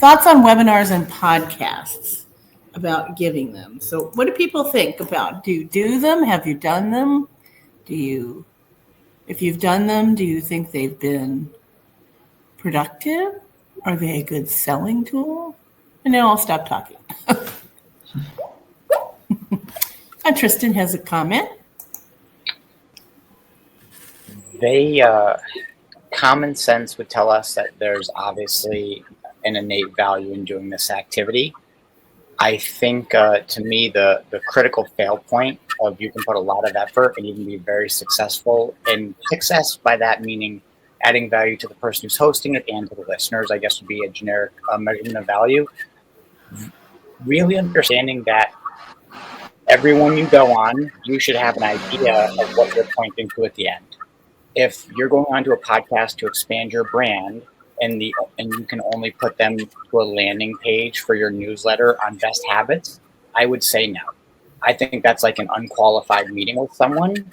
thoughts on webinars and podcasts about giving them. So what do people think about? Do you do them? Have you done them? If you've done them, do you think they've been productive? Are they a good selling tool? And now I'll stop talking. Tristan has a comment. Common sense would tell us that there's obviously an innate value in doing this activity. I think, to me, the critical fail point of you can put a lot of effort and even be very successful. And success by that meaning adding value to the person who's hosting it and to the listeners, I guess would be a generic measurement of value. Really understanding that everyone you go on, you should have an idea of what you're pointing to at the end. If you're going onto a podcast to expand your brand and you can only put them to a landing page for your newsletter on best habits, I would say no. I think that's like an unqualified meeting with someone,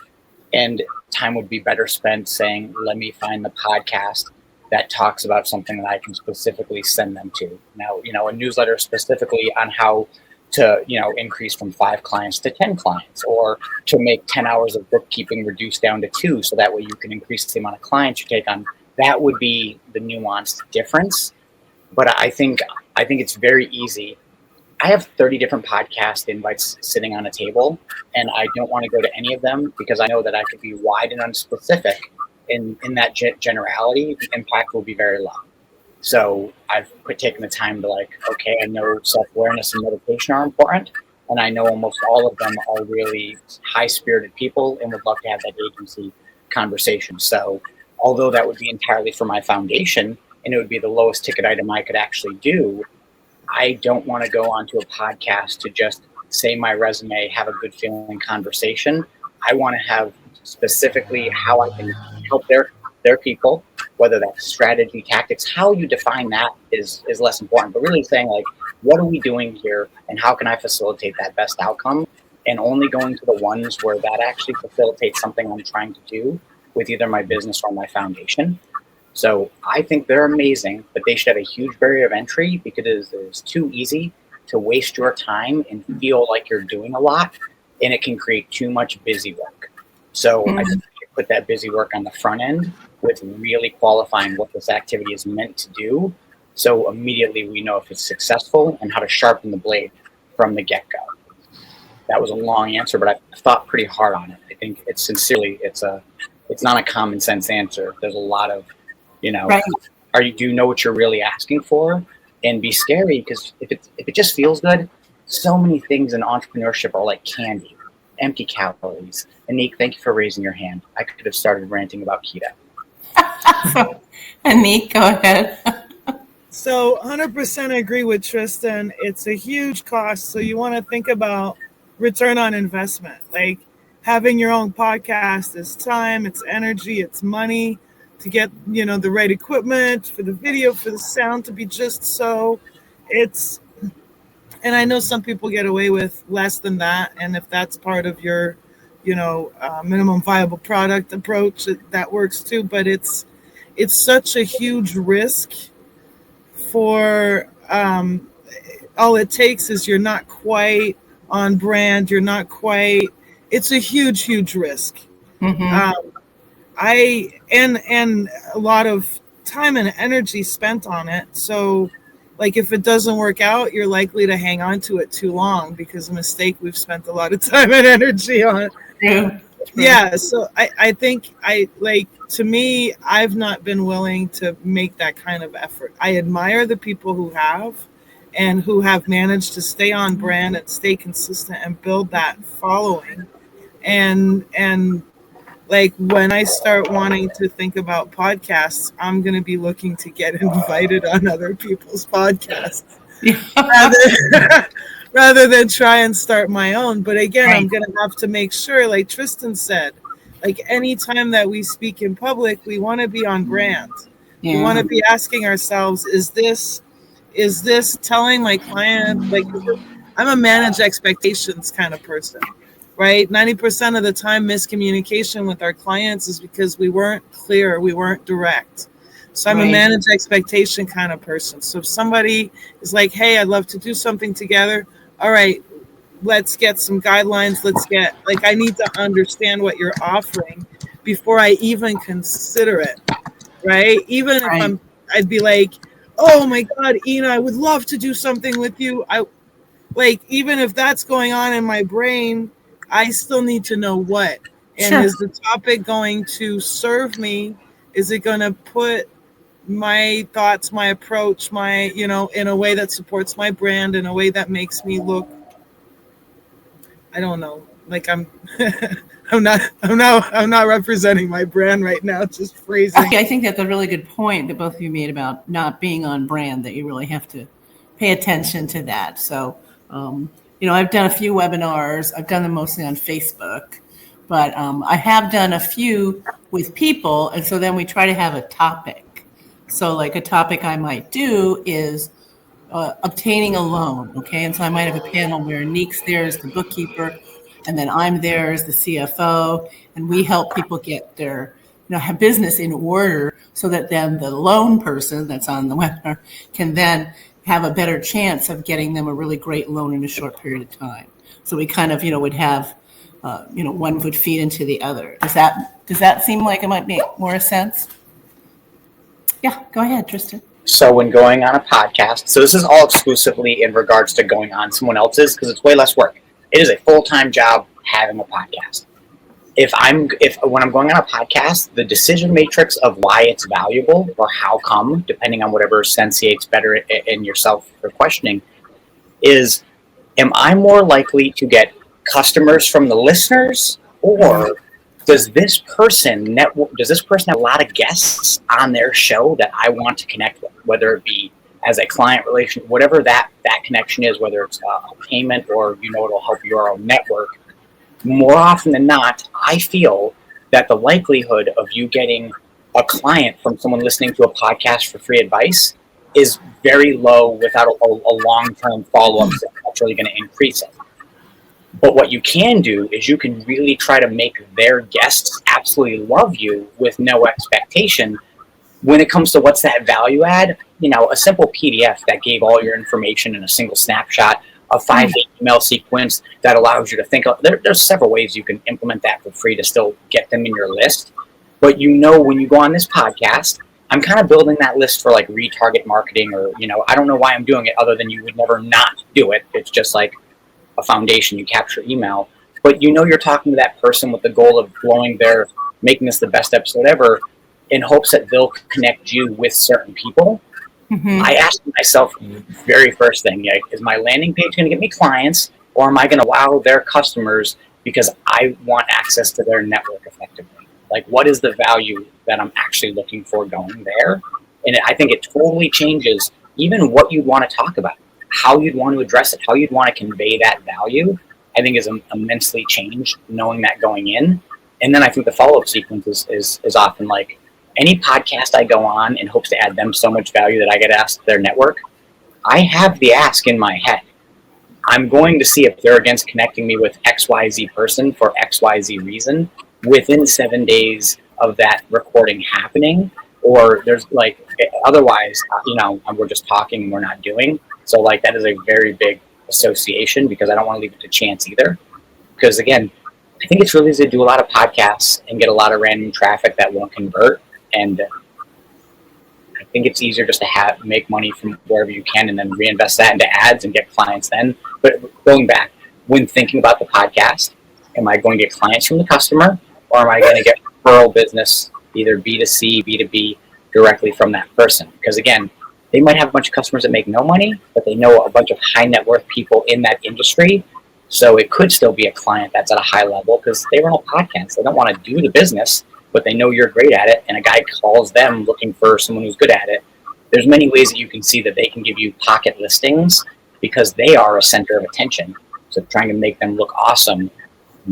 and time would be better spent saying, let me find the podcast that talks about something that I can specifically send them to. Now, a newsletter specifically on how to, increase from 5 clients to 10 clients, or to make 10 hours of bookkeeping reduced down to 2. So that way you can increase the amount of clients you take on. That would be the nuanced difference. But I think it's very easy. I have 30 different podcast invites sitting on a table, and I don't want to go to any of them because I know that I could be wide and unspecific. In that generality, the impact will be very low. So I've taken the time to okay, I know self-awareness and meditation are important, and I know almost all of them are really high-spirited people and would love to have that agency conversation. So although that would be entirely for my foundation, and it would be the lowest ticket item I could actually do, I don't want to go onto a podcast to just say my resume, have a good feeling conversation. I want to have specifically how I can help their people, whether that's strategy, tactics. How you define that is less important, but really saying what are we doing here and how can I facilitate that best outcome, and only going to the ones where that actually facilitates something I'm trying to do with either my business or my foundation. So I think they're amazing, but they should have a huge barrier of entry because it's too easy to waste your time and feel like you're doing a lot, and it can create too much busy work. So I think you put that busy work on the front end with really qualifying what this activity is meant to do. So immediately we know if it's successful and how to sharpen the blade from the get-go. That was a long answer, but I thought pretty hard on it. I think it's not a common sense answer. There's a lot of, right. Do you know what you're really asking for? And be scary, because if it just feels good, so many things in entrepreneurship are like candy, empty calories. Anik, thank you for raising your hand. I could have started ranting about keto. Anik, go ahead. So 100% agree with Tristan. It's a huge cost. So you want to think about return on investment. Like having your own podcast is time, it's energy, it's money to get, the right equipment for the video, for the sound to be just so. And I know some people get away with less than that. And if that's part of your, minimum viable product approach, that works too. But it's such a huge risk for all it takes is you're not quite on brand. It's a huge, huge risk. Mm-hmm. And a lot of time and energy spent on it. So if it doesn't work out, you're likely to hang on to it too long because a mistake we've spent a lot of time and energy on. Yeah. So I think to me, I've not been willing to make that kind of effort. I admire the people who have and who have managed to stay on brand and stay consistent and build that following. And when I start wanting to think about podcasts, I'm going to be looking to get invited on other people's podcasts rather than try and start my own. But again, right. I'm going to have to make sure, like Tristan said, anytime that we speak in public, we want to be on brand. Yeah. We want to be asking ourselves, is this telling my client, I'm a manage expectations kind of person. Right? 90% of the time, miscommunication with our clients is because we weren't clear, we weren't direct. So I'm a Right. manage expectation kind of person. So if somebody is like, hey, I'd love to do something together, all right, let's get some guidelines. Let's get, like, I need to understand what you're offering before I even consider it, right? Even if Right. I'd be like, oh my God, Ina, I would love to do something with you. Like, even if that's going on in my brain, I still need to know what. And Sure. is the topic going to serve me? Is it going to put my thoughts, my approach, in a way that supports my brand, in a way that makes me look, I don't know, like I'm, I'm not representing my brand right now, just phrasing. I think that's a really good point that both of you made about not being on brand, that you really have to pay attention to that. So, I've done a few webinars. I've done them mostly on Facebook, but I have done a few with people. And so then we try to have a topic. So, like a topic I might do is obtaining a loan. Okay. And so I might have a panel where Neek's there as the bookkeeper, and then I'm there as the CFO, and we help people get their have business in order so that then the loan person that's on the webinar can then have a better chance of getting them a really great loan in a short period of time. So we kind of, would have, one would feed into the other. Does that seem like it might make more sense? Yeah, go ahead, Tristan. So when going on a podcast, so this is all exclusively in regards to going on someone else's because it's way less work. It is a full-time job having a podcast. If when I'm going on a podcast, the decision matrix of why it's valuable or how come, depending on whatever sentiates better in yourself for questioning, is am I more likely to get customers from the listeners, or does this person have a lot of guests on their show that I want to connect with, whether it be as a client relation, whatever that connection is, whether it's a payment or it'll help your own network. More often than not, I feel that the likelihood of you getting a client from someone listening to a podcast for free advice is very low without a long-term follow-up that's really going to increase it. But what you can do is you can really try to make their guests absolutely love you with no expectation. When it comes to what's that value add, a simple PDF that gave all your information in a single snapshot, a 5-page email sequence that allows you to think of, there's several ways you can implement that for free to still get them in your list. But when you go on this podcast, I'm kind of building that list for like retarget marketing, or, I don't know why I'm doing it other than you would never not do it. It's just like a foundation. You capture email, but you're talking to that person with the goal of making this the best episode ever, in hopes that they'll connect you with certain people. Mm-hmm. I asked myself very first thing, is my landing page going to get me clients, or am I going to wow their customers because I want access to their network effectively? Like, what is the value that I'm actually looking for going there? And I think it totally changes even what you want to talk about, how you'd want to address it, how you'd want to convey that value. I think is immensely changed knowing that going in. And then I think the follow-up sequence is often like, any podcast I go on in hopes to add them so much value that I get asked their network, I have the ask in my head. I'm going to see if they're against connecting me with XYZ person for XYZ reason within 7 days of that recording happening, or there's like, otherwise, we're just talking and we're not doing. So like that is a very big association because I don't want to leave it to chance either. Because again, I think it's really easy to do a lot of podcasts and get a lot of random traffic that won't convert. And I think it's easier just to make money from wherever you can and then reinvest that into ads and get clients then. But going back, when thinking about the podcast, am I going to get clients from the customer, or am I going to get referral business, either B2C, B2B, directly from that person? Because again, they might have a bunch of customers that make no money, but they know a bunch of high net worth people in that industry. So it could still be a client that's at a high level because they run a podcast. They don't want to do the business, but they know you're great at it, and a guy calls them looking for someone who's good at it. There's many ways that you can see that they can give you pocket listings because they are a center of attention. So trying to make them look awesome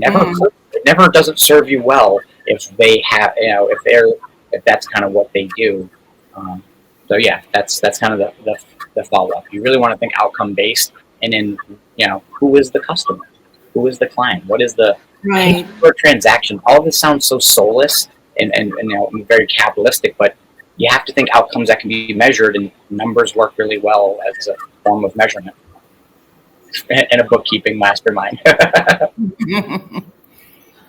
it never doesn't serve you well if they have, if that's kind of what they do. So yeah, that's kind of the follow up. You really want to think outcome based, and then who is the customer, who is the client, what is the transaction. All of this sounds so soulless and very capitalistic, but you have to think outcomes that can be measured, and numbers work really well as a form of measurement in a bookkeeping mastermind.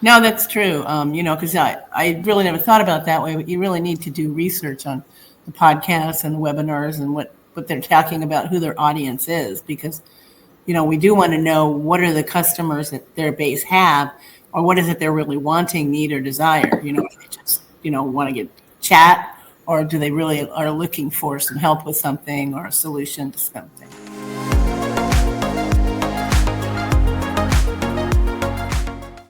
No, that's true. Because I really never thought about it that way, but you really need to do research on the podcasts and the webinars and what they're talking about, who their audience is, because, we do want to know what are the customers that their base have, or what is it they're really wanting, need, or desire. Do they just, want to get chat, or do they really are looking for some help with something or a solution to something?